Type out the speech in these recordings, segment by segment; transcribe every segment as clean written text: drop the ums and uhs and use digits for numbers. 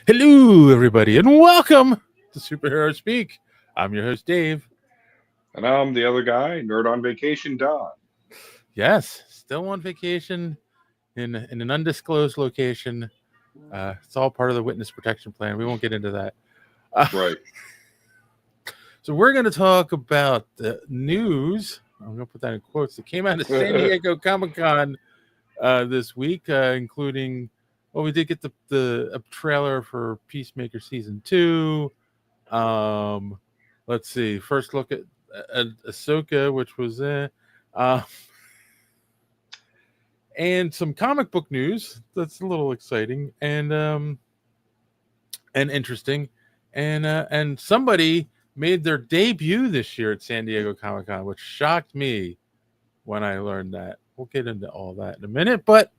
Hello, everybody, and welcome to Superhero Speak. I'm your host, Dave. And I'm the other guy, nerd on vacation, Don. Yes, still on vacation in an undisclosed location. It's all part of the witness protection plan. We won't get into that. Uh, Right. so we're going to talk about the news. I'm going to put that in quotes that came out of San Diego Comic Con this week, including we did get the a trailer for Peacemaker season 2. Um, let's see. First look at Ahsoka, which was uh, and some comic book news that's a little exciting and interesting, and somebody made their debut this year at San Diego Comic Con, which shocked me when I learned that. We'll get into all that in a minute, but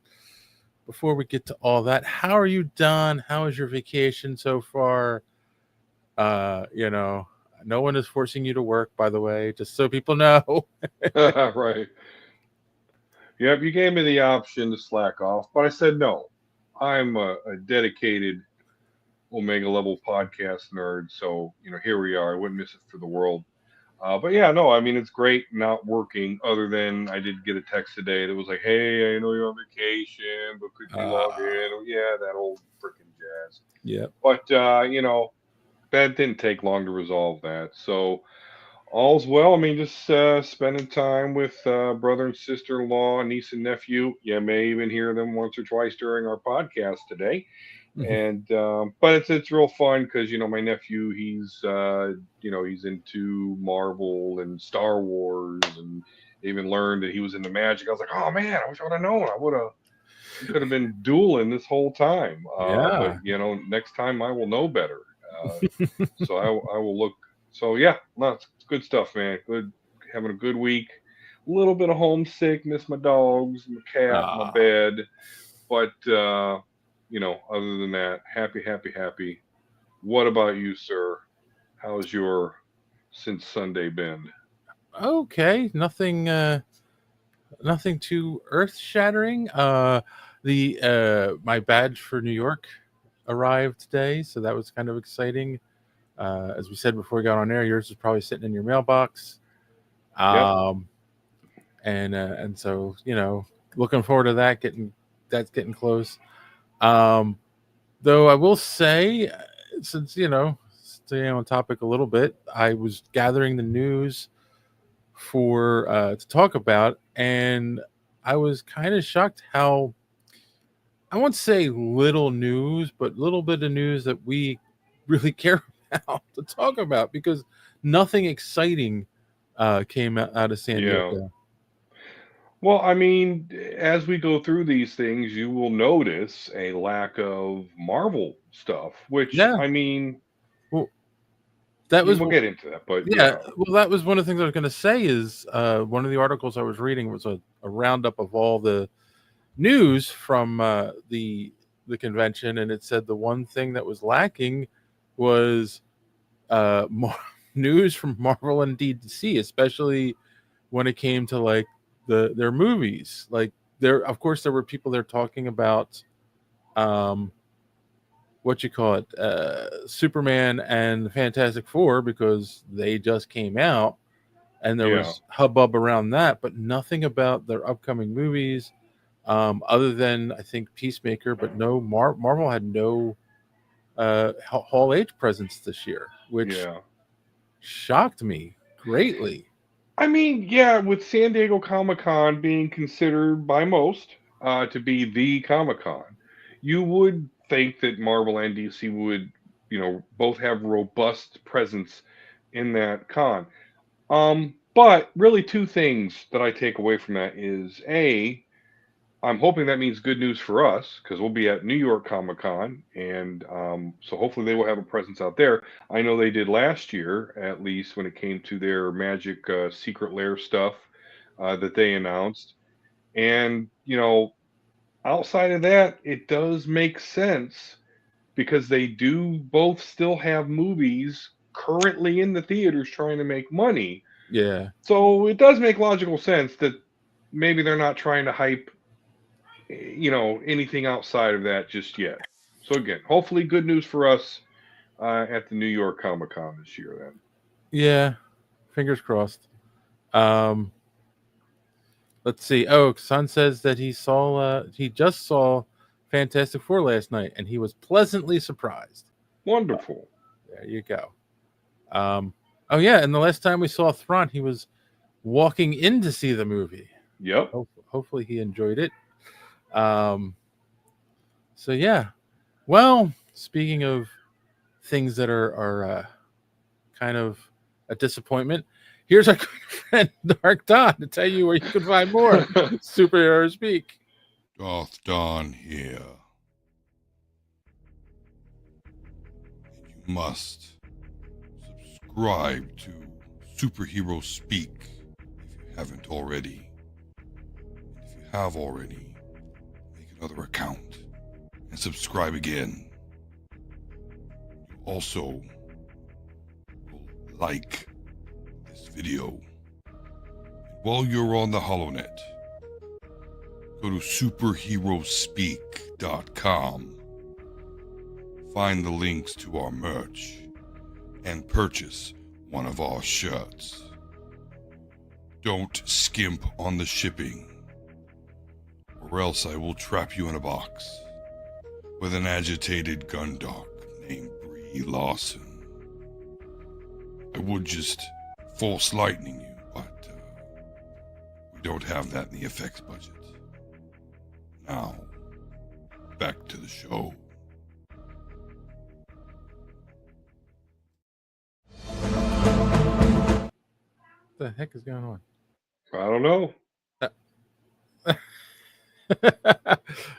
before we get to all that, how are you, Don? How was your vacation so far? Uh, you know, no one is forcing you to work, by the way, just so people know. Right. Yep, you gave me the option to slack off, but I said no. I'm a dedicated Omega level podcast nerd, so here we are. I wouldn't miss it for the world. But yeah, no, I mean it's great not working. Other than I did get a text today that was like, "Hey, I know you're on vacation, but could you log in?" Oh, yeah, that old freaking jazz. Yep. But that didn't take long to resolve that. So all's well. I mean, just spending time with brother and sister-in-law, niece and nephew. You may even hear them once or twice during our podcast today. And but it's real fun because my nephew he's into Marvel and Star Wars and even learned that he was into magic. I was like, oh man, I wish I would have known. We could have been dueling this whole time. But Yeah. next time I will know better. So I will look. So yeah, no, it's good stuff, man. Good, having a good week. A little bit of homesick, miss my dogs, my cat, my Ah. bed, but other than that, happy, happy, happy. What about you, sir? How's your since Sunday been? Okay. Nothing too earth shattering. The My badge for New York arrived today, so that was kind of exciting. As we said before we got on air, yours is probably sitting in your mailbox. Yep. Um, and so looking forward to that's getting close. Um, though I will say, since staying on topic a little bit, I was gathering the news for to talk about, and I was kind of shocked how I won't say little news, but little bit of news that we really care about to talk about because nothing exciting came out of San Yeah. Diego. Well, I mean, as we go through these things, you will notice a lack of Marvel stuff, which Yeah, I mean, well, that was we'll get into that, but yeah. yeah, Well, that was one of the things I was going to say. Is one of the articles I was reading was a roundup of all the news from the convention, and it said the one thing that was lacking was more news from Marvel and DC, especially when it came to like their movies. Like there, of course, there were people there talking about um, what you call it, Superman and the Fantastic Four because they just came out, and there yeah, was hubbub around that, but nothing about their upcoming movies. Other than I think Peacemaker, but no Marvel had no Hall H presence this year, which yeah. shocked me greatly. I mean, yeah, with San Diego Comic Con being considered by most to be the Comic Con, you would think that Marvel and DC would, both have robust presence in that con. But really, two things that I take away from that is A, I'm hoping that means good news for us because we'll be at New York Comic Con, and so hopefully they will have a presence out there. I know they did last year, at least when it came to their Magic Secret Lair stuff that they announced. And outside of that, it does make sense because they do both still have movies currently in the theaters trying to make money. Yeah. So it does make logical sense that maybe they're not trying to hype anything outside of that just yet. So again, hopefully good news for us at the New York Comic Con this year. Then. Yeah, fingers crossed. Um, let's see. Oh, Son says that he just saw Fantastic Four last night, and he was pleasantly surprised. Wonderful. There you go. Oh yeah, and the last time we saw Thrawn, he was walking in to see the movie. Yep. Hopefully he enjoyed it. So yeah. Well, speaking of things that are kind of a disappointment, here's our good friend Dark Don to tell you where you can find more superhero speak. Darth Don here. You must subscribe to Superhero Speak if you haven't already. And if you have already, make another account and subscribe again. You also will like this video. And while you're on the HoloNet, go to superheroespeak.com. Find the links to our merch and purchase one of our shirts. Don't skimp on the shipping, or else I will trap you in a box with an agitated Gundog named Brie Lawson. I would just force lightning you, but we don't have that in the effects budget. Now, back to the show. What the heck is going on? I don't know.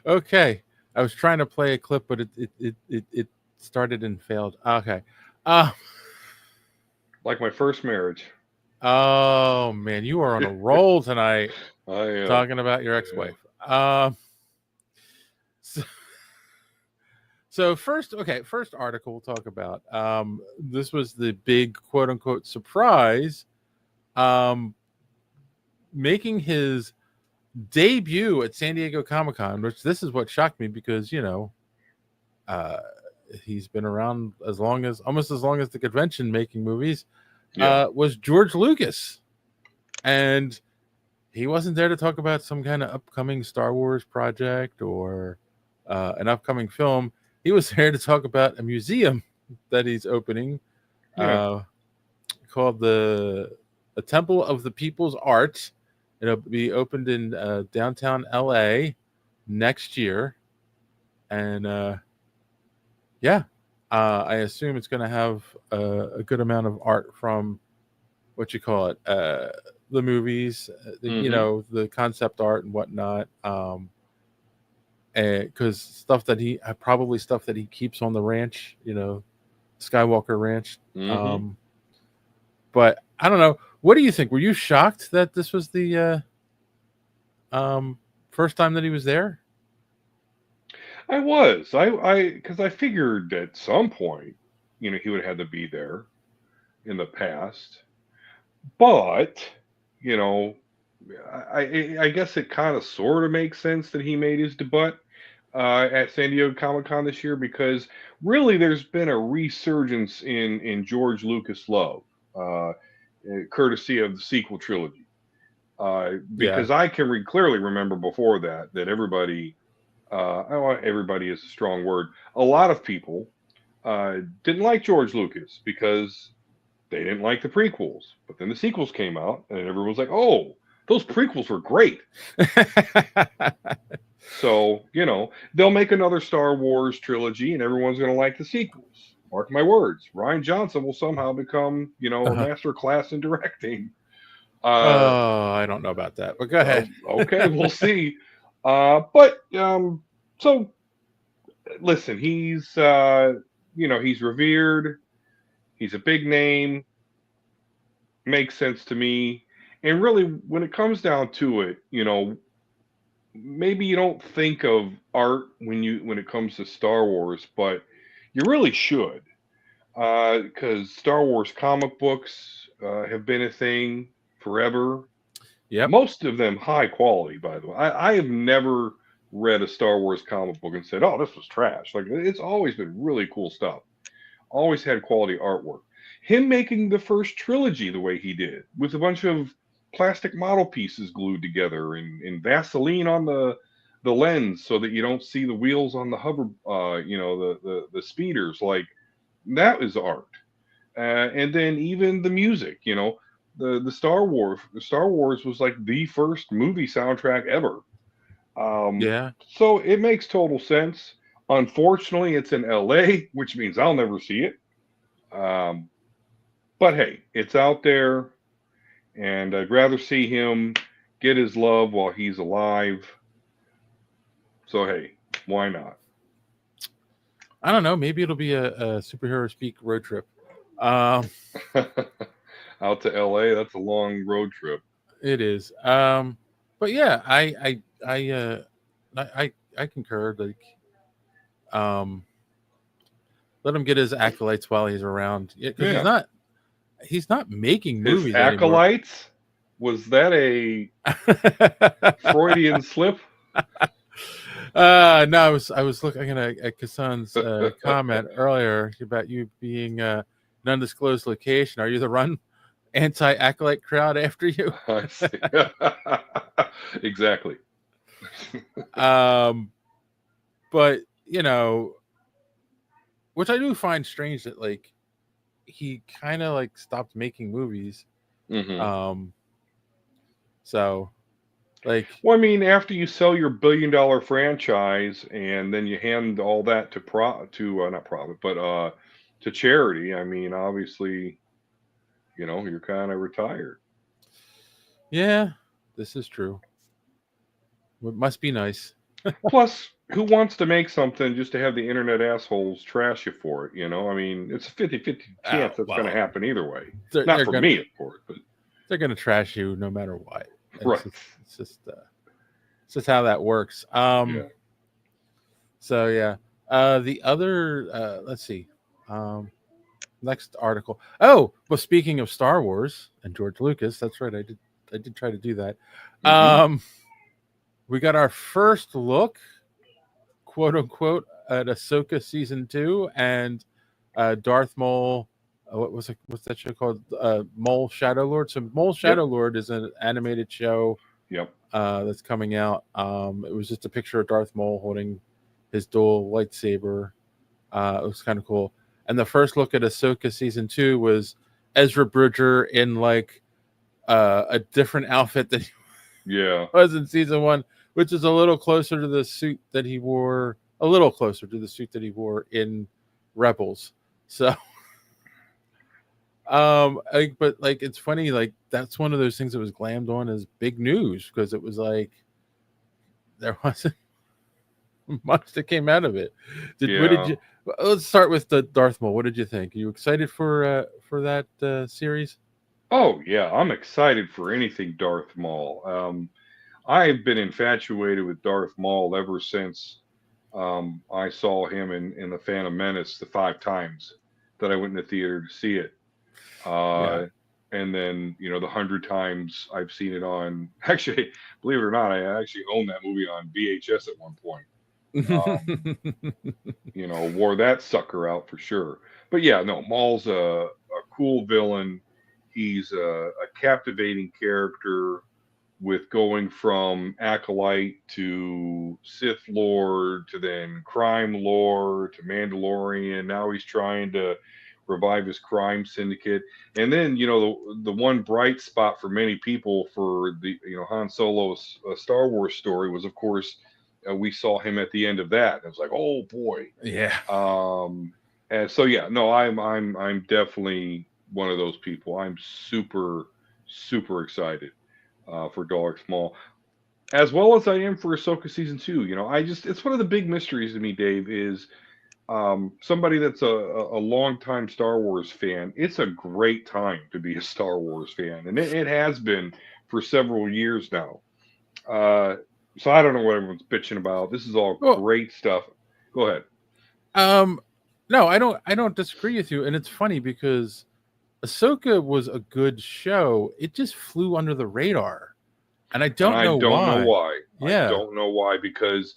Okay, I was trying to play a clip, but it started and failed. Okay. Like my first marriage. Oh man, you are on a roll tonight. I am. Talking about your ex-wife. So first article we'll talk about. This was the big quote unquote surprise. Making his debut at San Diego Comic-Con, which this is what shocked me because he's been around almost as long as the convention making movies. Was George Lucas, and he wasn't there to talk about some kind of upcoming Star Wars project or an upcoming film. He was there to talk about a museum that he's opening called the Temple of the People's Art. It'll be opened in downtown LA next year. And I assume it's going to have a good amount of art from the movies, the concept art and whatnot. Because stuff that he keeps on the ranch, Skywalker Ranch. But I don't know. What do you think? Were you shocked that this was the first time that he was there? I was. Because I figured at some point, he would have had to be there in the past. But, I guess it kind of sort of makes sense that he made his debut at San Diego Comic-Con this year, because really there's been a resurgence in George Lucas love, courtesy of the sequel trilogy. Because I can clearly remember before that everybody, everybody is a strong word, a lot of people didn't like George Lucas because they didn't like the prequels. But then the sequels came out and everyone was like, oh, those prequels were great. So, they'll make another Star Wars trilogy and everyone's going to like the sequels. Mark my words. Rian Johnson will somehow become, a master class in directing. I don't know about that, but go ahead. Okay, we'll see. So listen, he's he's revered. He's a big name. Makes sense to me. And really, when it comes down to it, maybe you don't think of art when it comes to Star Wars, but you really should, because Star Wars comic books have been a thing forever. Yeah, most of them high quality, by the way. I have never read a Star Wars comic book and said, "Oh, this was trash." Like it's always been really cool stuff. Always had quality artwork. Him making the first trilogy the way he did, with a bunch of plastic model pieces glued together and Vaseline on the lens so that you don't see the wheels on the hover, the speeders. Like that is art. And then even the music, the Star Wars was like the first movie soundtrack ever. Yeah. So it makes total sense. Unfortunately, it's in LA, which means I'll never see it. Um, but hey, it's out there, and I'd rather see him get his love while he's alive. So hey, why not? I don't know. Maybe it'll be a superhero speak road trip. Um, Out to LA, that's a long road trip. it is. But yeah, I concur. Like, let him get his acolytes while he's around. Yeah, because Yeah. he's not making His movies anymore. acolytes? Was that a Freudian slip? No, I was looking at Kassan's comment earlier about you being an undisclosed location. Are you the run anti-acolyte crowd after you? I see. Exactly. But which I do find strange that like he kind of like stopped making movies. Mhm. So like, Well, I mean, after you sell your billion-dollar franchise and then you hand all that to not profit, but to charity, I mean, obviously, you're kind of retired. yeah, this is true. It must be nice. Plus, who wants to make something just to have the internet assholes trash you for it? I mean, it's a 50-50 chance that's going to happen either way. Not for me, of course, but they're going to trash you no matter what. Right. It's just how that works. Yeah. So yeah. The other let's see. Next article. Oh, well, speaking of Star Wars and George Lucas, that's right. I did try to do that. Mhm. We got our first look, quote unquote, at Ahsoka season 2 and Darth Maul. What's that show called? Mole Shadow Lord. So Mole Shadow Lord is an animated show. Yep. That's coming out. It was just a picture of Darth Maul holding his dual lightsaber. It was kind of cool. And the first look at Ahsoka season 2 was Ezra Bridger in like a different outfit than he was in season 1, which is a little closer to the suit that he wore. A little closer to the suit that he wore in Rebels. So, but like it's funny, like that's one of those things that was glammed on as big news because it was like there wasn't much that came out of it. What did you? Let's start with the Darth Maul. What did you think? Are you excited for that series? Oh yeah, I'm excited for anything Darth Maul. I've been infatuated with Darth Maul ever since I saw him in the Phantom Menace the 5 times that I went in the theater to see it. And then the 100 times I've seen it on. Actually, believe it or not, I actually owned that movie on VHS at one point. Wore that sucker out for sure. But yeah, no, Maul's a cool villain. He's a captivating character with going from acolyte to Sith Lord to then crime lord to Mandalorian. Now he's trying to revive his crime syndicate. And then, the one bright spot for many people for the, Han Solo's Star Wars story was, of course, we saw him at the end of that. It was like, oh boy. Yeah. And so, yeah, no, I'm definitely one of those people. I'm super, super excited for Darth Maul, as well as I am for Ahsoka season 2. It's one of the big mysteries to me, Dave, is somebody that's a longtime Star Wars fan. It's a great time to be a Star Wars fan, and it has been for several years now. So I don't know what everyone's bitching about. This is all great stuff. Go ahead. No, I don't disagree with you, and it's funny because Ahsoka was a good show. It just flew under the radar, and I don't know why. Yeah. I don't know why, because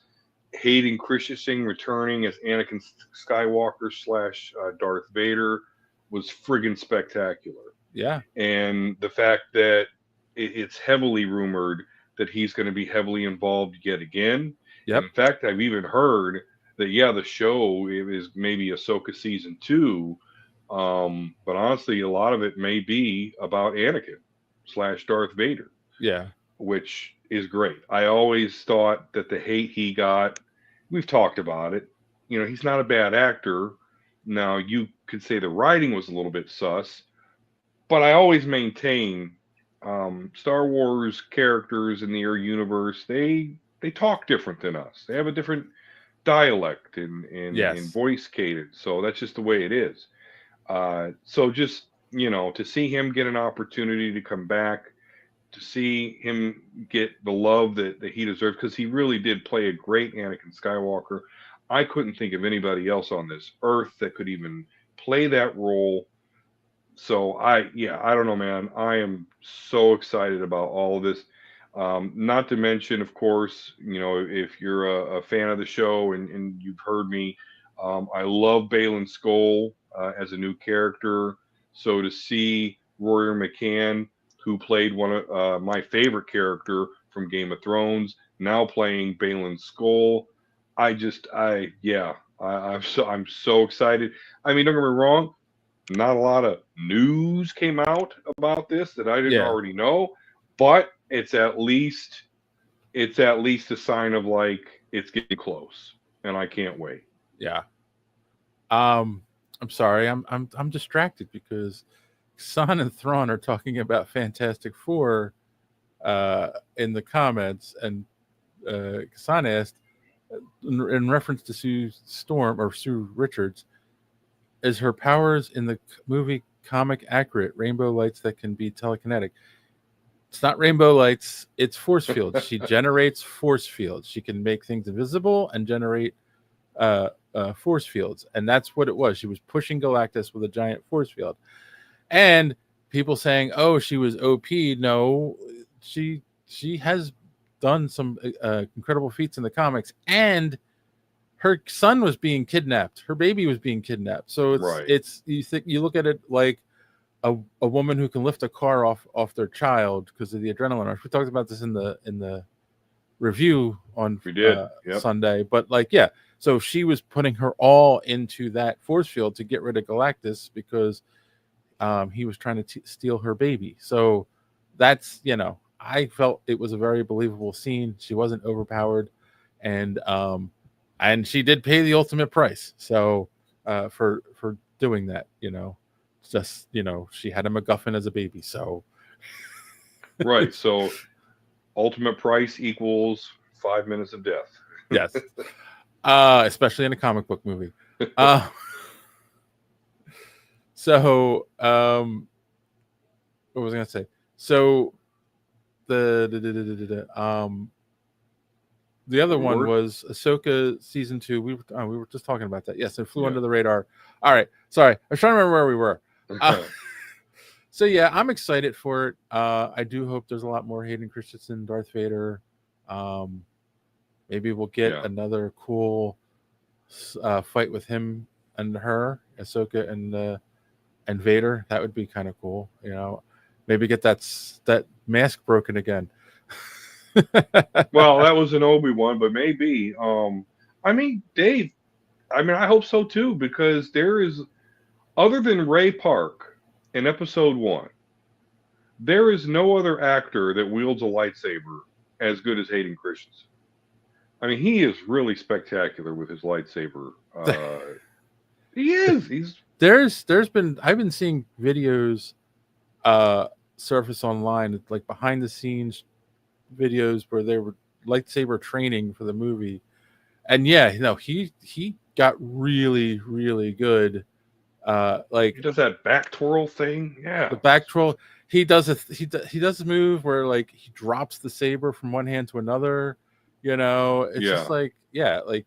Hayden Christensen returning as Anakin Skywalker slash Darth Vader was friggin' spectacular. Yeah. And the fact that it's heavily rumored that he's going to be heavily involved yet again. Yep. In fact, I've even heard that, yeah, the show is maybe Ahsoka season 2. But honestly, a lot of it may be about Anakin slash Darth Vader, Yeah. which is great. I always thought that the hate he got, we've talked about it. You know, he's not a bad actor. Now, you could say the writing was a little bit sus, but I always maintain Star Wars characters in the universe, they talk different than us. They have a different dialect and Yes. voice cadence. So that's just the way it is. So just, you know, to see him get an opportunity to come back, to see him get the love that he deserves, because he really did play a great Anakin Skywalker. I couldn't think of anybody else on this earth that could even play that role. So I don't know, man. I am so excited about all of this. Not to mention, of course, you know, if you're a fan of the show and you've heard me, I love Balin Skoll as a new character. So to see Royer McCann, who played one of my favorite character from Game of Thrones, now playing Balin Skoll, I'm so excited. I mean, don't get me wrong, not a lot of news came out about this that I didn't Yeah. already know, but it's at least a sign of like it's getting close, and I can't wait. Yeah. I'm sorry. I'm distracted because Son and Thrawn are talking about Fantastic Four in the comments, and Son asked in reference to Sue Storm or Sue Richards, is her powers in the movie comic accurate? Rainbow lights that can be telekinetic. It's not rainbow lights, it's force fields. She generates force fields. She can make things invisible and generate force fields. And that's what it was. She was pushing Galactus with a giant force field. And people saying, oh, she was OP. No, she has done some incredible feats in the comics. And her son was being kidnapped. Her baby was being kidnapped. So it's you look at it like a woman who can lift a car off their child because of the adrenaline rush. We talked about this in the review on Sunday, but like, yeah, so she was putting her all into that force field to get rid of Galactus because he was trying to steal her baby. So that's, you know, I felt it was a very believable scene. She wasn't overpowered, and she did pay the ultimate price. So for doing that, you know. Just, you know, she had a MacGuffin as a baby, so right. So ultimate price equals 5 minutes of death. Yes. Especially in a comic book movie. So what was I gonna say? So the other one was Ahsoka season 2. We were just talking about that. Yes, it flew under the radar. All right, sorry, I was trying to remember where we were. So yeah, I'm excited for it. I do hope there's a lot more Hayden Christensen, Darth Vader. Maybe we'll get another cool fight with him and her, Ahsoka and Vader. That would be kind of cool. You know, maybe get that mask broken again. Well, that was an Obi-Wan, but maybe. I mean, Dave. I mean, I hope so too, because there is, other than Ray Park in Episode 1, there is no other actor that wields a lightsaber as good as Hayden Christensen. I mean, he is really spectacular with his lightsaber. He is. I've been seeing videos surface online, like behind the scenes videos where they were lightsaber training for the movie, and yeah, you know, he got really, really good. Like he does that back twirl thing. Yeah, the back twirl. He does this move where like he drops the saber from one hand to another. You know, it's just like, yeah, like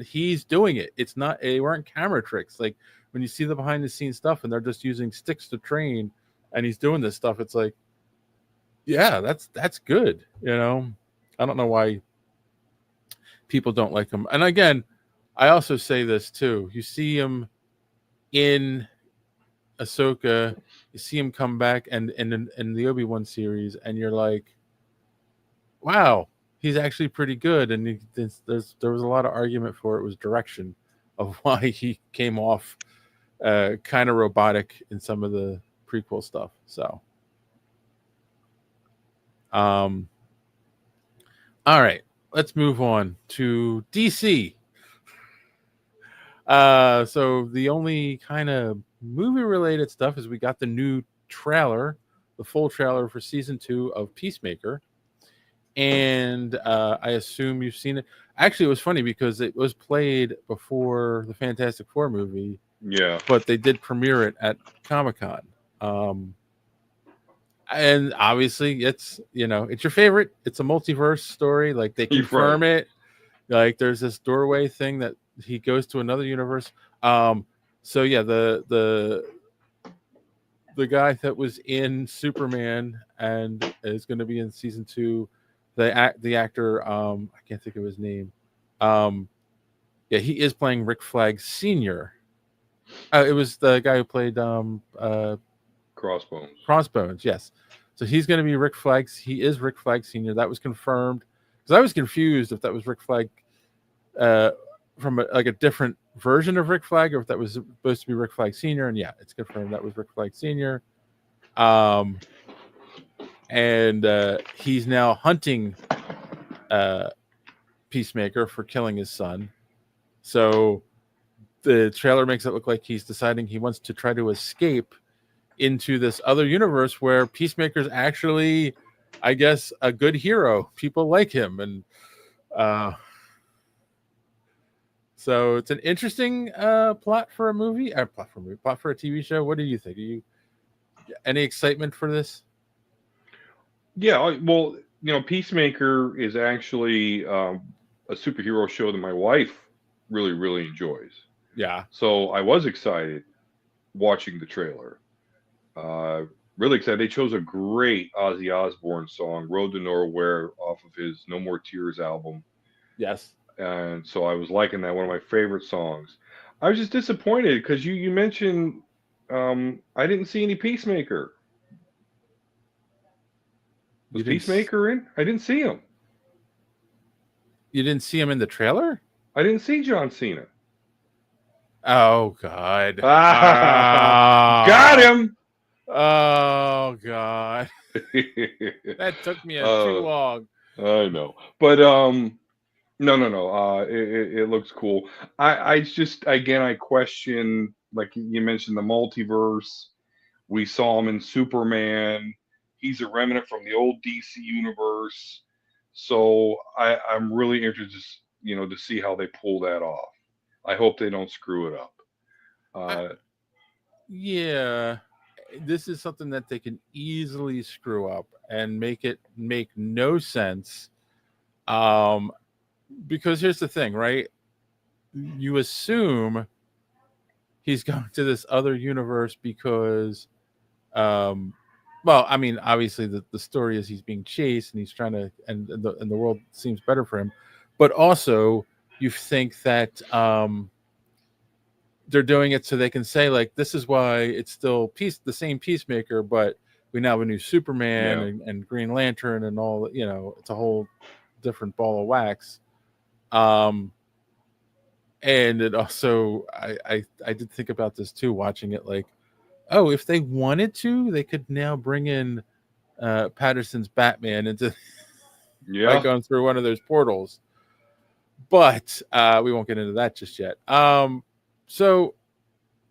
he's doing it. It's not, they weren't camera tricks. Like when you see the behind the scenes stuff and they're just using sticks to train, and he's doing this stuff, it's like, yeah, that's good. You know, I don't know why people don't like him. And again, I also say this too. You see him in Ahsoka, you see him come back and in the Obi-Wan series, and you're like, wow, he's actually pretty good. And there was a lot of argument for it was direction of why he came off kind of robotic in some of the prequel stuff. So, all right, let's move on to DC. So the only kind of movie related stuff is we got the new trailer, the full trailer for season 2 of Peacemaker. And I assume you've seen it. Actually, it was funny because it was played before the Fantastic Four movie. Yeah. But they did premiere it at Comic-Con. And obviously it's, it's your favorite. It's a multiverse story. Like they confirm it. Like there's this doorway thing that he goes to another universe. So yeah, the guy that was in Superman and is going to be in season 2, the actor, I can't think of his name. Yeah, he is playing Rick Flag Sr. It was the guy who played Crossbones, yes. So he's going to be Rick Flag. He is Rick Flag Sr. That was confirmed. Because I was confused if that was Rick Flag from a different version of Rick Flag, or if that was supposed to be Rick Flag Sr. And yeah, it's confirmed that was Rick Flag Sr. And he's now hunting Peacemaker for killing his son. So the trailer makes it look like he's deciding he wants to try to escape into this other universe where Peacemaker's actually, I guess, a good hero. People like him. And so it's an interesting plot for a movie. Plot for a TV show. What do you think? Any excitement for this? Yeah, well, Peacemaker is actually a superhero show that my wife really, really enjoys. Yeah. So I was excited watching the trailer. Really excited. They chose a great Ozzy Osbourne song, Road to Nowhere, off of his No More Tears album. Yes. And so I was liking that, one of my favorite songs. I was just disappointed because you mentioned I didn't see any Peacemaker. Was Peacemaker in? I didn't see him. You didn't see him in the trailer? I didn't see John Cena. Oh, God. Got him! Oh, God. That took me too long. I know. But, no. It looks cool. I just, again, I question, like you mentioned, the multiverse. We saw him in Superman. He's a remnant from the old DC universe. So I'm really interested, to see how they pull that off. I hope they don't screw it up. Yeah, this is something that they can easily screw up and make it make no sense. Because here's the thing, right? You assume he's going to this other universe because, well, I mean, obviously the story is he's being chased and he's trying to, and the world seems better for him. But also, you think that they're doing it so they can say, like, this is why it's still the same Peacemaker, but we now have a new Superman and Green Lantern and all. It's a whole different ball of wax. And it also, I did think about this too, watching it. Like, oh, if they wanted to, they could now bring in Patterson's Batman into by going through one of those portals. But we won't get into that just yet. So,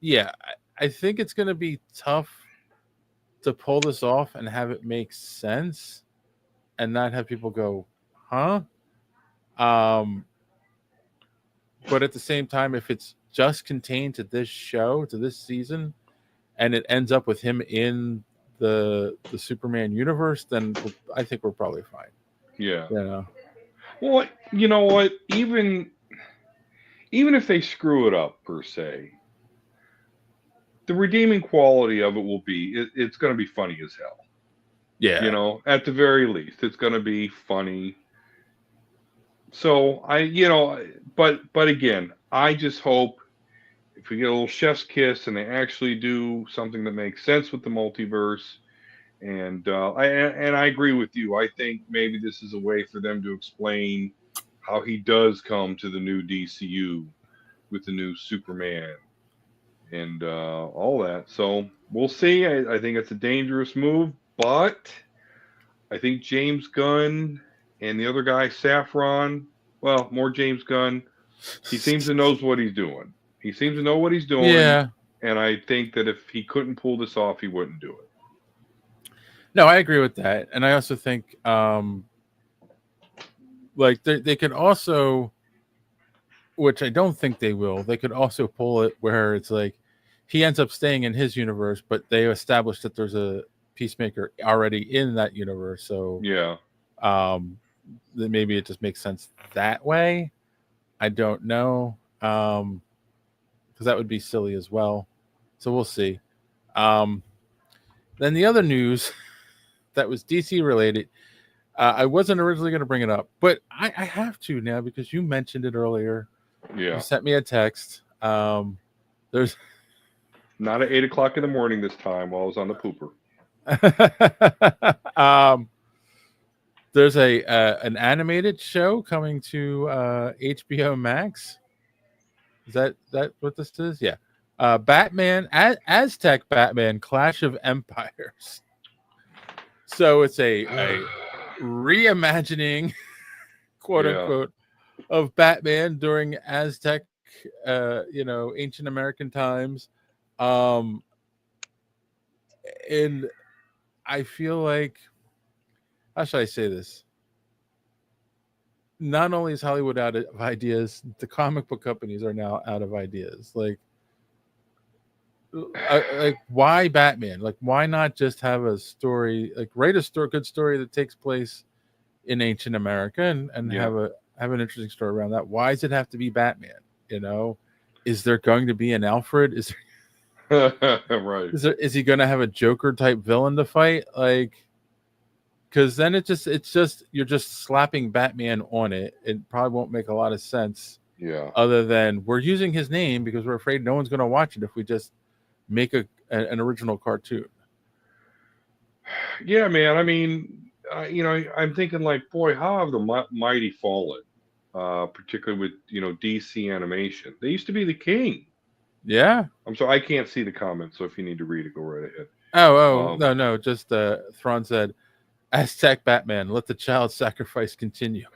yeah, I think it's going to be tough to pull this off and have it make sense and not have people go, huh? But at the same time, if it's just contained to this show, to this season, and it ends up with him in the Superman universe, then I think we're probably fine. Yeah. Well, you know what? Even if they screw it up, per se, the redeeming quality of it will be it's going to be funny as hell. Yeah. At the very least, it's going to be funny. So but again, I just hope if we get a little chef's kiss and they actually do something that makes sense with the multiverse. And I agree with you. I think maybe this is a way for them to explain how he does come to the new DCU with the new Superman and all that. So we'll see. I think it's a dangerous move, but I think James Gunn and the other guy, Saffron, well, more James Gunn, he seems to knows what he's doing. He seems to know what he's doing. Yeah. And I think that if he couldn't pull this off, he wouldn't do it. No, I agree with that. And I also think like they could also, which I don't think they will, they could also pull it where it's like he ends up staying in his universe, but they established that there's a Peacemaker already in that universe. So Yeah. then maybe it just makes sense that way. I don't know. Because that would be silly as well. So we'll see. Then the other news that was DC related, I wasn't originally going to bring it up, but I have to now because you mentioned it earlier. Yeah. You sent me a text. There's not at 8:00 in the morning this time while I was on the pooper. There's an animated show coming to HBO Max. Is that what this is? Yeah. Batman, Aztec Batman, Clash of Empires. So it's a reimagining, quote unquote, of Batman during Aztec, ancient American times. And I feel like, how should I say this? Not only is Hollywood out of ideas, the comic book companies are now out of ideas. Like why Batman? Like, why not just have a story, like write a good story that takes place in ancient America and have an interesting story around that? Why does it have to be Batman? Is there going to be an Alfred? Is there right? Is he going to have a Joker type villain to fight? Like, because then it's just you're just slapping Batman on it. It probably won't make a lot of sense. Yeah. Other than we're using his name because we're afraid no one's going to watch it if we just make an original cartoon. Yeah, man. I mean, I'm thinking like, boy, how have the mighty fallen? Particularly with DC animation. They used to be the king. Yeah. I'm sorry, I can't see the comments, so if you need to read it, go right ahead. No. Just Thrawn said, Aztec Batman, let the child sacrifice continue.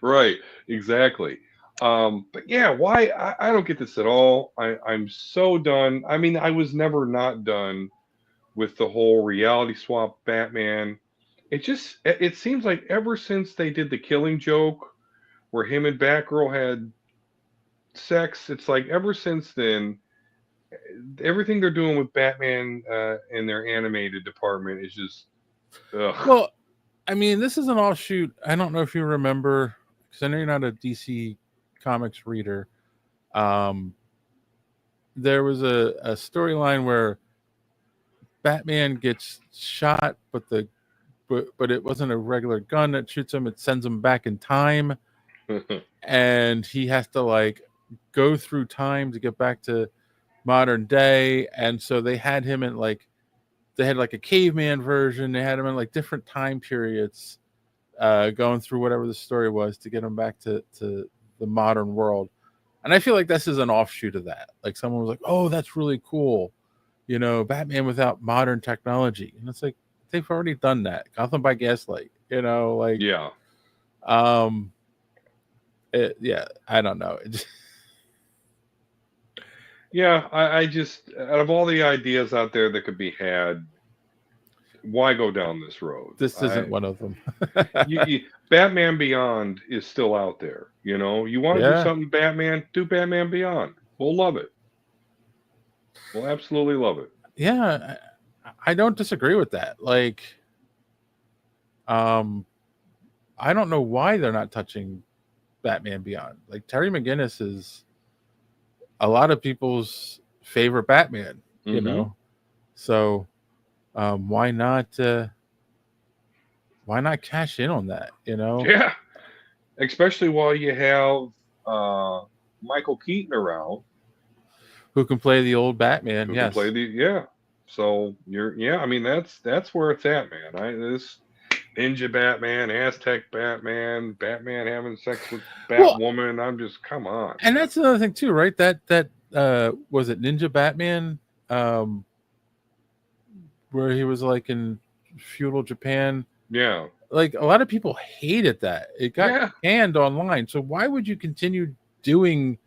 Right, exactly. But yeah, why? I don't get this at all. I'm so done. I mean, I was never not done with the whole reality swap Batman. It seems like ever since they did the Killing Joke, where him and Batgirl had sex, it's like ever since then, everything they're doing with Batman in their animated department is just. Ugh. Well, I mean, this is an offshoot. I don't know if you remember, because I know you're not a DC Comics reader. There was a storyline where Batman gets shot, but it wasn't a regular gun that shoots him. It sends him back in time, and he has to like go through time to get back to modern day. And so they had him in they had like a caveman version. They had him in like different time periods, going through whatever the story was to get him back to the modern world. And I feel like this is an offshoot of that. Like someone was like, "Oh, that's really cool," Batman without modern technology. And it's like they've already done that. Gotham by Gaslight. Yeah. I don't know. Yeah, I just, out of all the ideas out there that could be had, why go down this road? This isn't one of them. Batman Beyond is still out there. You want to do something Batman, do Batman Beyond. We'll love it. We'll absolutely love it. Yeah, I don't disagree with that. Like, I don't know why they're not touching Batman Beyond. Like, Terry McGinnis is a lot of people's favorite Batman, so why not cash in on that? Yeah, especially while you have Michael Keaton around, Who can play the old Batman? who can play Yes. the So I mean that's where it's at, man. This Ninja Batman, Aztec Batman, Batman having sex with Well, Batwoman. I'm just come on. and that's another thing too, right? That was it Ninja Batman, um, where he was like in feudal Japan. Yeah, Like a lot of people hated that. It got yeah, banned online. So why would you continue doing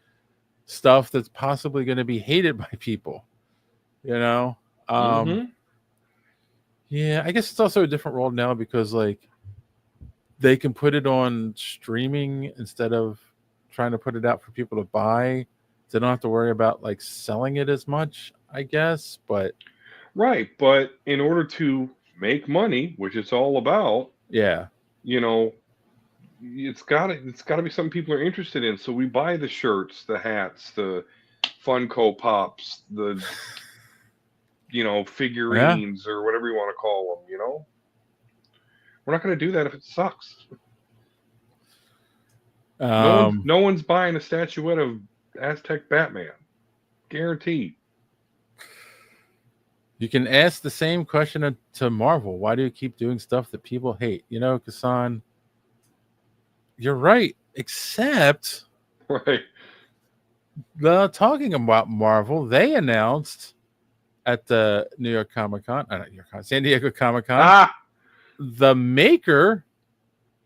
stuff that's possibly going to be hated by people? You know? mm-hmm. Yeah, I guess it's also a different world now because like they can put it on streaming instead of trying to put it out for people to buy. They don't have to worry about like selling it as much, I guess. But Right. But in order to make money, which it's all about, yeah, you know, it's gotta be something people are interested in. So we buy the shirts, the hats, the Funko Pops, the yeah. figurines or whatever you want to call them. We're not going to do that if it sucks. Um, No one's buying a statuette of Aztec Batman, guaranteed. you can ask the same question to Marvel. Why do you keep doing stuff that people hate? You know, Kasan, you're right. Except Right. talking about Marvel, they announced at the New York Comic Con, San Diego Comic Con, Ah, the Maker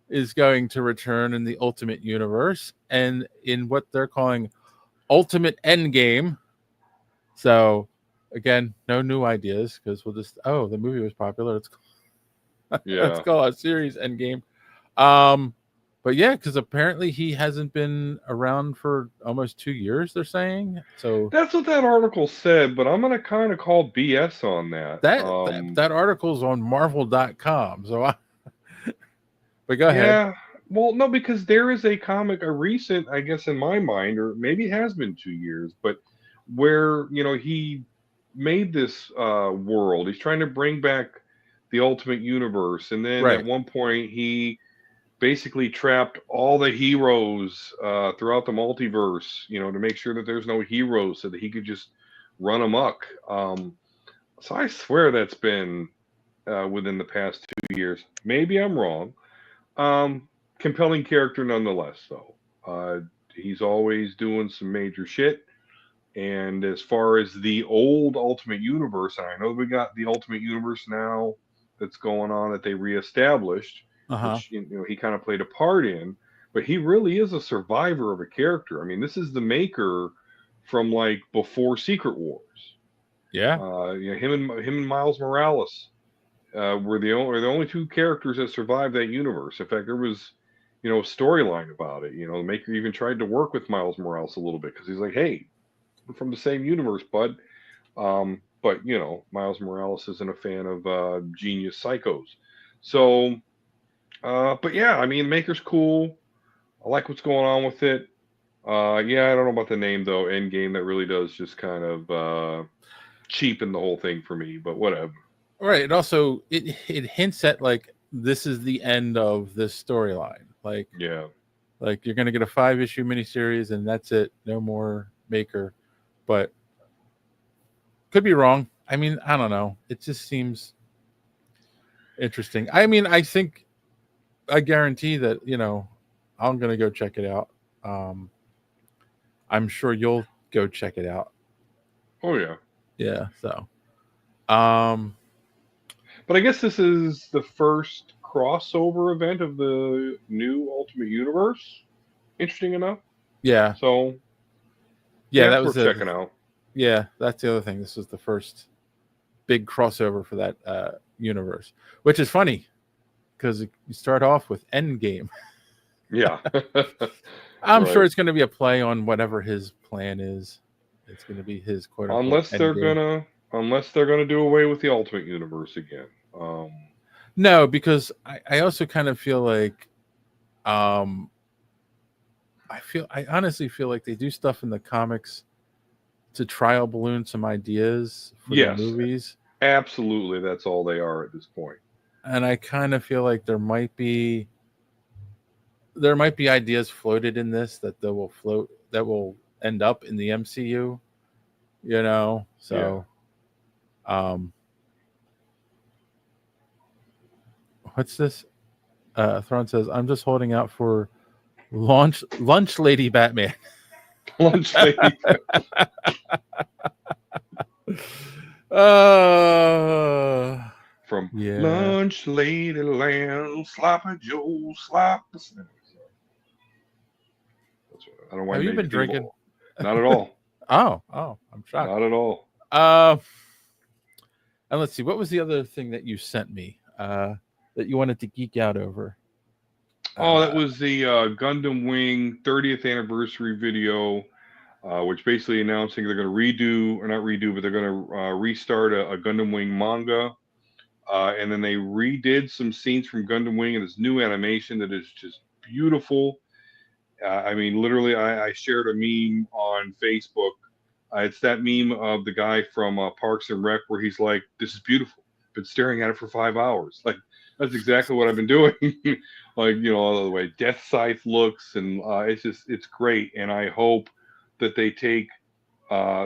is going to return in the Ultimate Universe and in what they're calling Ultimate Endgame. So, again, no new ideas because we'll just the movie was popular. Let's yeah. call our series Endgame. But yeah, because apparently he hasn't been around for almost 2 years. They're saying so. That's what that article said, but I'm gonna kind of call BS on that. That article's on Marvel.com. But go ahead. Yeah. Well, no, because there is a recent, I guess, in my mind, or maybe it has been 2 years, but where he made this world. He's trying to bring back the Ultimate Universe, and then at Right. one point he basically trapped all the heroes throughout the multiverse, to make sure that there's no heroes, so that he could just run amok. So I swear that's been within the past 2 years. Maybe I'm wrong. Compelling character nonetheless, though. He's always doing some major shit. And as far as the old Ultimate Universe, and I know we got the Ultimate Universe now that's going on that they reestablished, Uh-huh. which he kind of played a part in, but he really is a survivor of a character. I mean, this is the Maker from like before Secret Wars. Yeah. Him and Miles Morales were the only two characters that survived that universe. In fact, there was a storyline about it. The Maker even tried to work with Miles Morales a little bit because he's like, hey, we're from the same universe, bud. But Miles Morales isn't a fan of genius psychos. So, but yeah, I mean, Maker's cool. I like what's going on with it. Yeah, I don't know about the name though. Endgame, that really does just kind of cheapen the whole thing for me. But whatever. Right. It also it hints at like this is the end of this storyline. Yeah. Like you're gonna get a 5-issue miniseries and that's it. No more Maker. But could be wrong. I mean, I don't know. It just seems interesting. I mean, I guarantee that, I'm gonna go check it out. I'm sure you'll go check it out. Oh yeah. Yeah. So But I guess this is the first crossover event of the new Ultimate Universe. Interesting enough. yeah. So Yeah, it's that was worth checking out. Yeah, that's the other thing. This was the first big crossover for that universe, which is funny because you start off with Endgame. Yeah. I'm Right. sure it's going to be a play on whatever his plan is. It's going to be his quote unquote unless they're gonna do away with the Ultimate Universe again. No, because I also kind of feel like I honestly feel like they do stuff in the comics to trial balloon some ideas for the Yes, movies. absolutely. That's all they are at this point. And I kind of feel like there might be there might be ideas floated in this that will end up in the MCU, so what's this? Thrawn says, I'm just holding out for lunch lady Batman. Lunch lady. From Lunch Lady Land, Sloppy Joe, Slop. That's what, I don't know why. Have you been drinking? Not at all. Oh, I'm shocked. Not at all. And let's see, what was the other thing that you sent me that you wanted to geek out over? That was the Gundam Wing 30th anniversary video, which basically announcing they're going to but they're going to restart a Gundam Wing manga. And then they redid some scenes from Gundam Wing and this new animation that is just beautiful. I mean, literally, I shared a meme on Facebook. It's that meme of the guy from Parks and Rec where he's like, "This is beautiful." Been staring at it for 5 hours. Like, that's exactly what I've been doing. Like, all the way Death Scythe looks, and it's great. And I hope that they take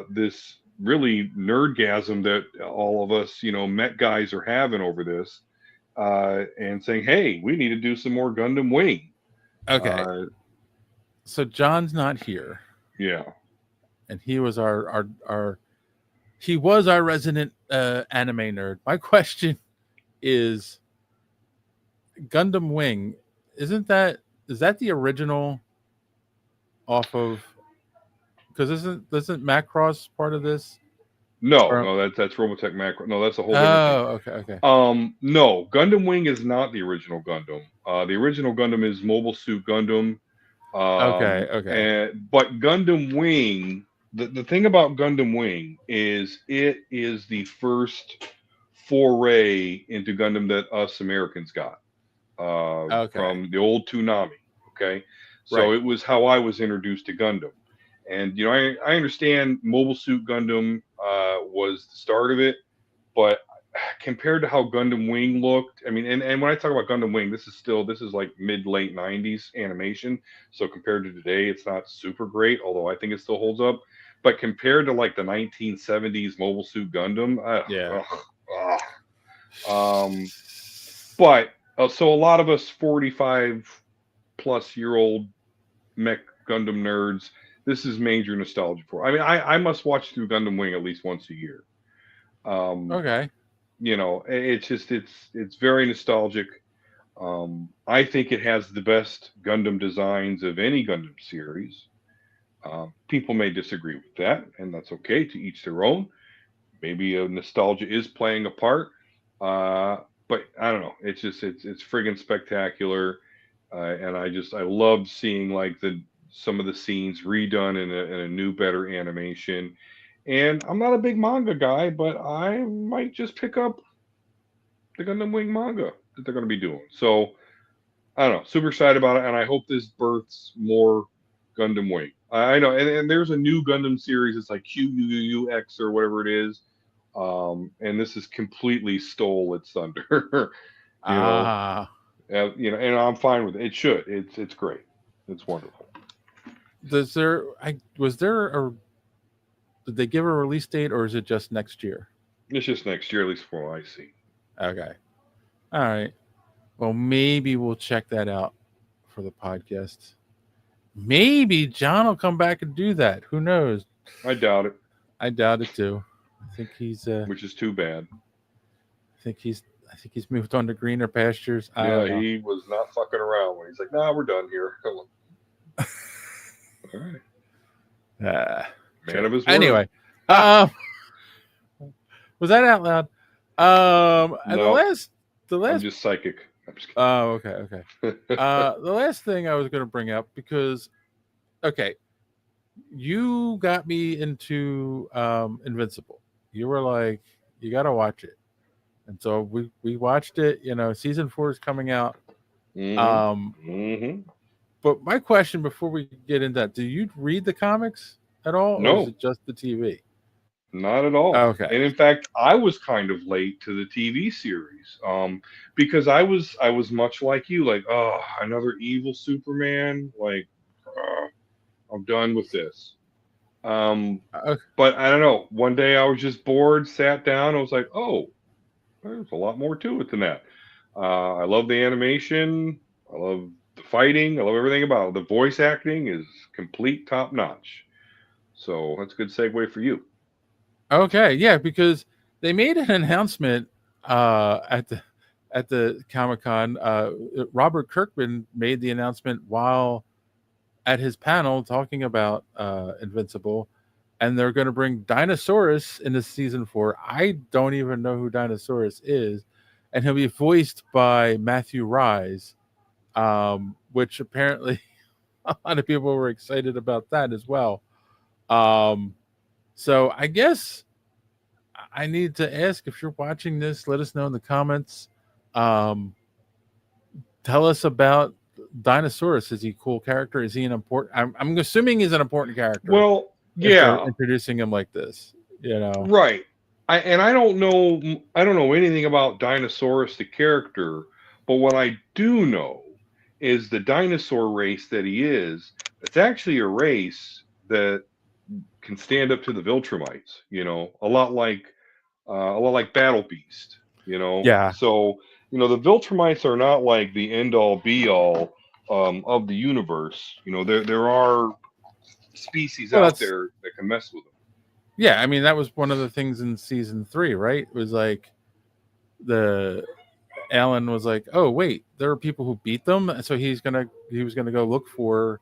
this really nerdgasm that all of us, Met guys are having over this, and saying, "Hey, we need to do some more Gundam Wing." Okay. So John's not here. Yeah. And he was our resident anime nerd. My question is, Gundam Wing, is that the original off of? Because isn't Macross part of this? No, that's Robotech Macross. No, that's a whole different thing. Okay. No, Gundam Wing is not the original Gundam. The original Gundam is Mobile Suit Gundam. Okay. But Gundam Wing, the thing about Gundam Wing is it is the first foray into Gundam that us Americans got from the old Toonami. Okay, so It was how I was introduced to Gundam, and I understand Mobile Suit Gundam was the start of it, but compared to how Gundam Wing looked, I mean, and when I talk about Gundam Wing, this is like mid-late 90s animation. So compared to today, it's not super great, although I think it still holds up. But compared to like the 1970s Mobile Suit Gundam, so a lot of us 45 plus year old mech Gundam nerds, this is major nostalgia for. I mean, I must watch through Gundam Wing at least once a year. It's very nostalgic. I think it has the best Gundam designs of any Gundam series. People may disagree with that, and that's okay, to each their own. Maybe nostalgia is playing a part, but I don't know. It's friggin' spectacular, and I love seeing like some of the scenes redone in a new, better animation. And I'm not a big manga guy, but I might just pick up the Gundam Wing manga that they're going to be doing. So, I don't know. Super excited about it, and I hope this births more Gundam Wing. I know, and there's a new Gundam series. It's like QUUX or whatever it is. And this is completely stole its thunder. And I'm fine with it. It should. It's great. It's wonderful. Did they give a release date, or is it just next year? It's just next year, at least from what I see. Okay. All right. Well, maybe we'll check that out for the podcast. Maybe John will come back and do that. Who knows? I doubt it. I doubt it too. I think he's which is too bad. I think he's moved on to greener pastures. He was not fucking around when he's like, "Nah, we're done here." All right. Man of his word. Anyway, was that out loud? And no, the last. I'm just psychic. I'm just kidding. Oh, okay. The last thing I was going to bring up, because, you got me into Invincible. You were like, you got to watch it, and so we watched it. Season 4 is coming out. But my question before we get into that, do you read the comics at all? No. Or is it just the TV? Not at all. Okay. And in fact, I was kind of late to the TV series, because I was much like you, like, oh, another evil Superman. Like, I'm done with this. Uh, But I don't know. One day I was just bored, sat down, I was like, oh, there's a lot more to it than that. I love the animation. I love the fighting. I love everything about it. The voice acting is complete top notch. So that's a good segue for you. Okay, yeah, because they made an announcement at the Comic-Con. Robert Kirkman made the announcement while at his panel talking about Invincible, and they're going to bring Dinosaurus into season 4. I don't even know who Dinosaurus is, and he'll be voiced by Matthew Rise, which apparently a lot of people were excited about that as well. So I guess I need to ask, if you're watching this, let us know in the comments. Tell us about Dinosaurus. Is he a cool character? Is he an important? I'm assuming he's an important character. Well, if they're yeah, introducing him like this, right. I don't know anything about Dinosaurus the character, but what I do know is the dinosaur race that he is. It's actually a race that can stand up to the Viltrumites. A lot like Battle Beast. Yeah. So the Viltrumites are not like the end all be all of the universe. There are species Well, out that's there that can mess with them. yeah. I mean, that was one of the things in season 3, right? It was like Alan was like, "Oh, wait, there are people who beat them," so he was gonna go look for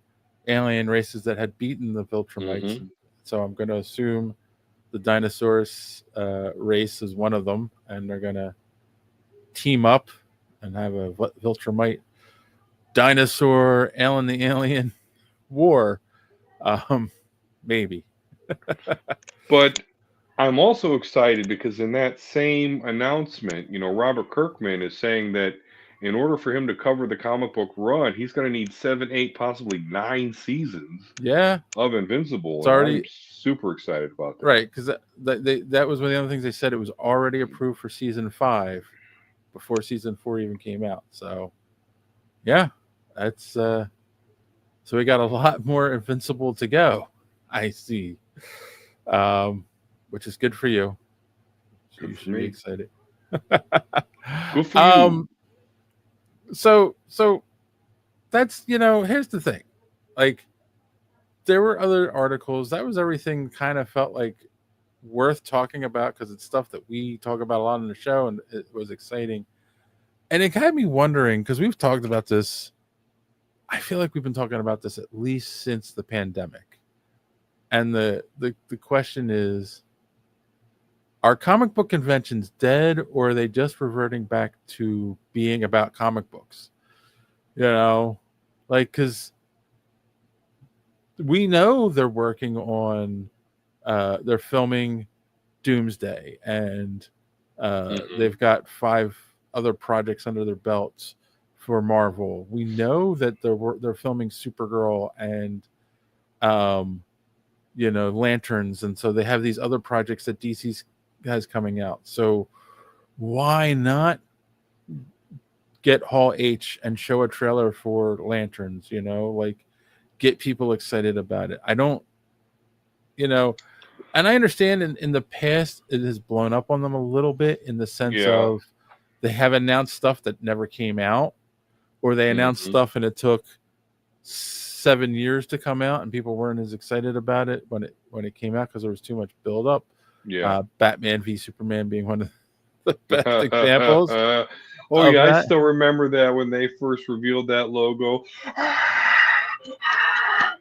alien races that had beaten the Viltrumites. Mhm. So I'm gonna assume the Dinosaurus race is one of them, and they're gonna team up and have a Viltrumite dinosaur Alan the Alien war. Maybe. But I'm also excited because in that same announcement, Robert Kirkman is saying that in order for him to cover the comic book run, he's going to need 7, 8, possibly 9 seasons Yeah, of Invincible, it's and already I'm super excited about that. right, because that was one of the other things they said. It was already approved for season 5 before season 4 even came out. So yeah, that's so we got a lot more Invincible to go. I see, which is good for you. So Good you for should be me. excited. Good for you. So that's here's the thing, like there were other articles. That was everything. Kind of felt like worth talking about because it's stuff that we talk about a lot on the show, and it was exciting. And it got me wondering, because we've talked about this. I feel like we've been talking about this at least since the pandemic. And the question is, are comic book conventions dead, or are they just reverting back to being about comic books? Because we know they're working on, they're filming Doomsday, and they've got 5 other projects under their belts for Marvel. We know that they're filming Supergirl and Lanterns, and so they have these other projects that DC has coming out. So why not get Hall H and show a trailer for Lanterns? Get people excited about it. I don't, and I understand in the past it has blown up on them a little bit, in the sense of they have announced stuff that never came out, or they announced stuff and it took 7 years to come out, and people weren't as excited about it when it came out because there was too much build up. Yeah. Batman v Superman being one of the best examples. I still remember that when they first revealed that logo.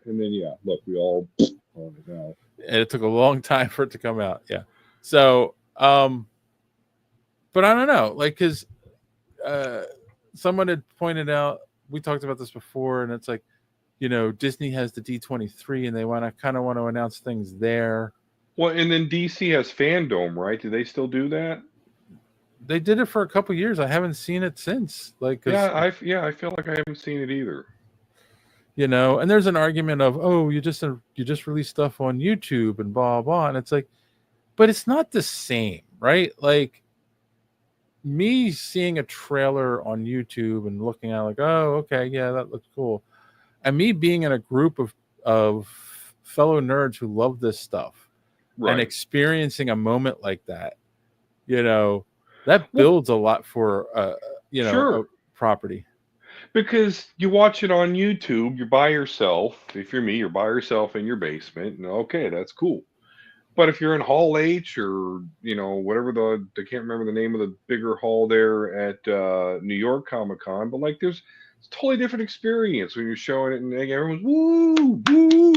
And then look, we all on it now. And it took a long time for it to come out. Yeah. So but I don't know, because someone had pointed out, we talked about this before, and it's like, Disney has the D23 and they want to announce things there. Well, and then DC has Fandom, right? Do they still do that? They did it for a couple years. I haven't seen it since. I feel like I haven't seen it either. And there's an argument of, oh, you just released stuff on YouTube and blah blah, and it's like, but it's not the same, right? Like me seeing a trailer on YouTube and looking at it like, oh, okay, yeah, that looks cool. And me being in a group of fellow nerds who love this stuff and Right. experiencing a moment like that, that Well, builds a lot for a sure. property. Because you watch it on YouTube, you're by yourself. If you're me, you're by yourself in your basement. And okay, that's cool. But if you're in Hall H or whatever I can't remember the name of the bigger hall there at New York Comic Con, but like it's a totally different experience when you're showing it and like, everyone's woo woo,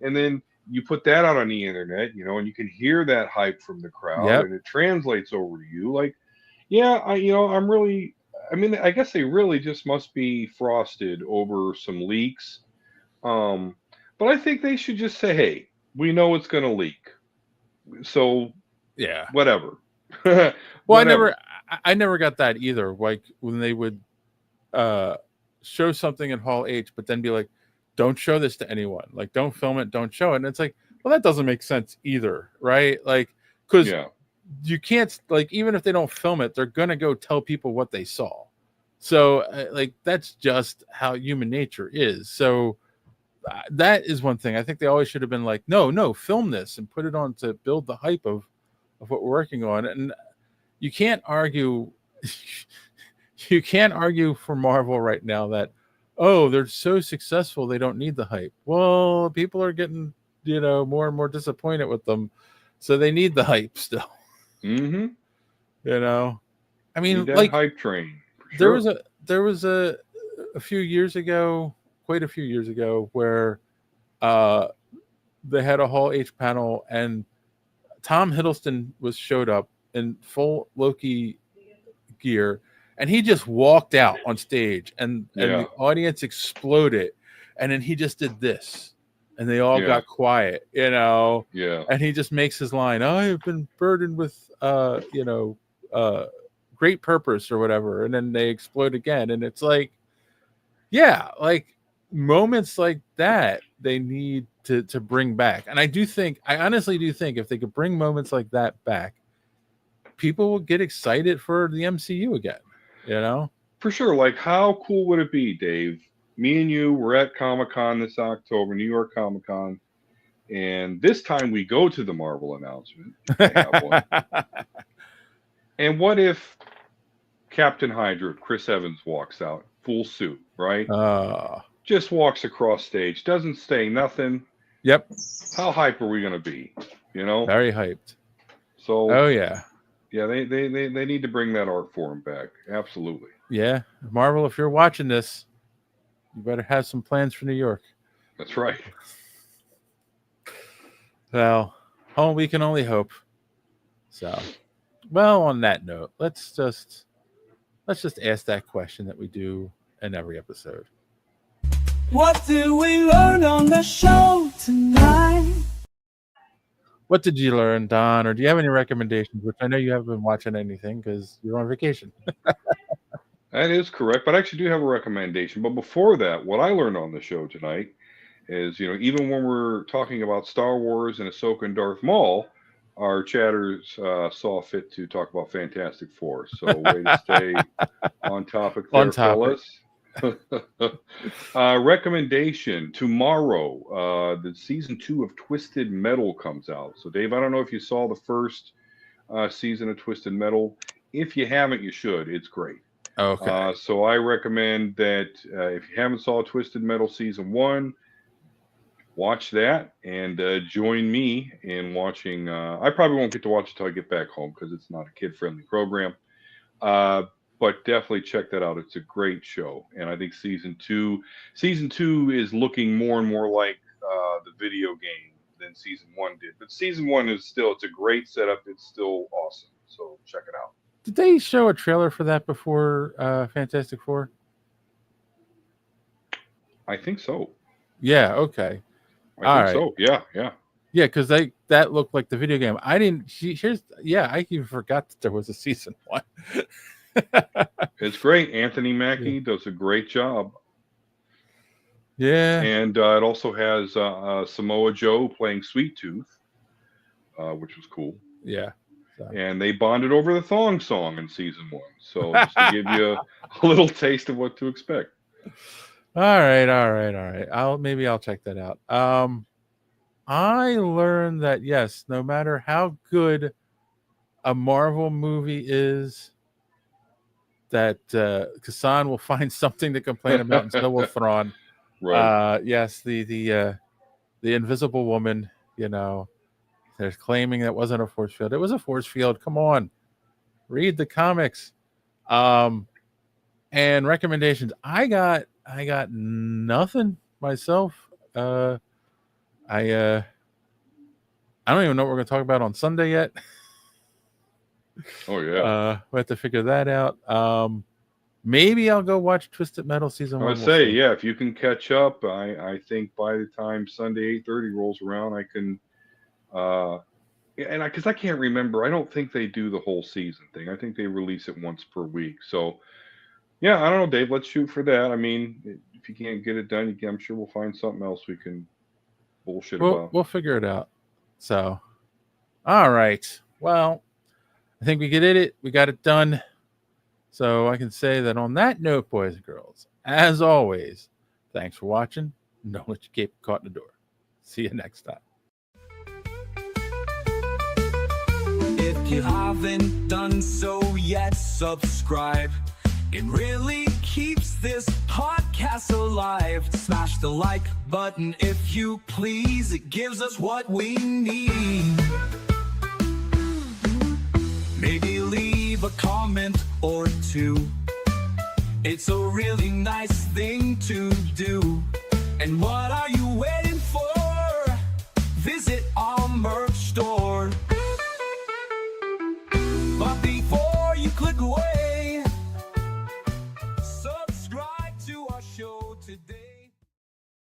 and then you put that out on the internet, and you can hear that hype from the crowd Yep. and it translates over to you. Like, yeah, I'm really. I mean, I guess they really just must be frosted over some leaks. But I think they should just say, hey, we know it's going to leak. So, Yeah. whatever. Well, Whatever. I never got that either. Like when they would show something in Hall H, but then be like, don't show this to anyone. Like, don't film it, don't show it. And it's like, well, that doesn't make sense either, right? Like, because Yeah. you can't, like, even if they don't film it, they're gonna go tell people what they saw. So like that's just how human nature is. So that is one thing. I think they always should have been like, no, film this and put it on to build the hype of what we're working on. And you can't argue you can't argue for Marvel right now that, oh, they're so successful they don't need the hype. Well, people are getting more and more disappointed with them, so they need the hype still. Mm-hmm. I mean, Need that like hype train. there Sure. was a few years ago, quite a few years ago, where they had a Hall H panel and Tom Hiddleston showed up in full Loki gear, and he just walked out on stage, and Yeah. the audience exploded, and then he just did this, and they all Yeah. got quiet, Yeah. and he just makes his line, I have been burdened with great purpose or whatever, and then they explode again, and it's like, yeah, like moments like that they need to bring back. And I honestly do think if they could bring moments like that back, people will get excited for the MCU again. For sure. Like, how cool would it be, Dave? Me and you were at Comic-Con this October, New York Comic-Con, and this time we go to the Marvel announcement, if they have one. And what if Captain Hydra, Chris Evans, walks out, full suit, right? Just walks across stage, doesn't say nothing. Yep. How hype are we going to be? Very hyped. So. Oh yeah. Yeah, they need to bring that art form back. Absolutely. Yeah, Marvel, if you're watching this, you better have some plans for New York. That's right. Well, we can only hope. So, well, on that note, let's just ask that question that we do in every episode. What did we learn on the show tonight? What did you learn, Don? Or do you have any recommendations? Which I know you haven't been watching anything because you're on vacation. That is correct. But I actually do have a recommendation. But before that, what I learned on the show tonight is, even when we're talking about Star Wars and Ahsoka and Darth Maul, our chatters saw fit to talk about Fantastic Four. So way to stay on topic there, fellas. Recommendation tomorrow, the season 2 of Twisted Metal comes out. So Dave, I don't know if you saw the first season of Twisted Metal. If you haven't, you should. It's great. Okay. So I recommend that if you haven't saw Twisted Metal season 1, watch that and join me in watching. I probably won't get to watch it until I get back home because it's not a kid-friendly program. But definitely check that out. It's a great show, and I think season two is looking more and more like the video game than season 1 did. But season 1 it's a great setup. It's still awesome. So check it out. Did they show a trailer for that before Fantastic Four? I think so. Yeah. Okay. I think so. Yeah. Yeah, because that looked like the video game. I didn't. I even forgot that there was a season 1. It's great. Anthony Mackie does a great job. Yeah. And it also has Samoa Joe playing Sweet Tooth. which was cool. Yeah. So. And they bonded over the thong song in season 1. So just to give you a little taste of what to expect. All right. I'll check that out. I learned that yes, no matter how good a Marvel movie is, that Kassan will find something to complain about, and so will Thrawn. Right. Yes, the Invisible Woman, they're claiming that wasn't a force field. It was a force field. Come on, read the comics. And recommendations. I got nothing myself. I don't even know what we're going to talk about on Sunday yet. Oh yeah. We have to figure that out. Maybe I'll go watch Twisted Metal season 1. I say, yeah, if you can catch up, I think by the time Sunday 8:30 rolls around, I can. Because I can't remember. I don't think they do the whole season thing. I think they release it once per week. So, yeah, I don't know, Dave. Let's shoot for that. I mean, if you can't get it done, I'm sure we'll find something else we can bullshit about. We'll figure it out. So, all right. Well, I think we did it. We got it done. So I can say that on that note, boys and girls, as always, thanks for watching. Don't let your cape caught in the door. See you next time. If you haven't done so yet, subscribe. It really keeps this podcast alive. Smash the like button if you please. It gives us what we need. Maybe leave a comment or two. It's a really nice thing to do. And what are you waiting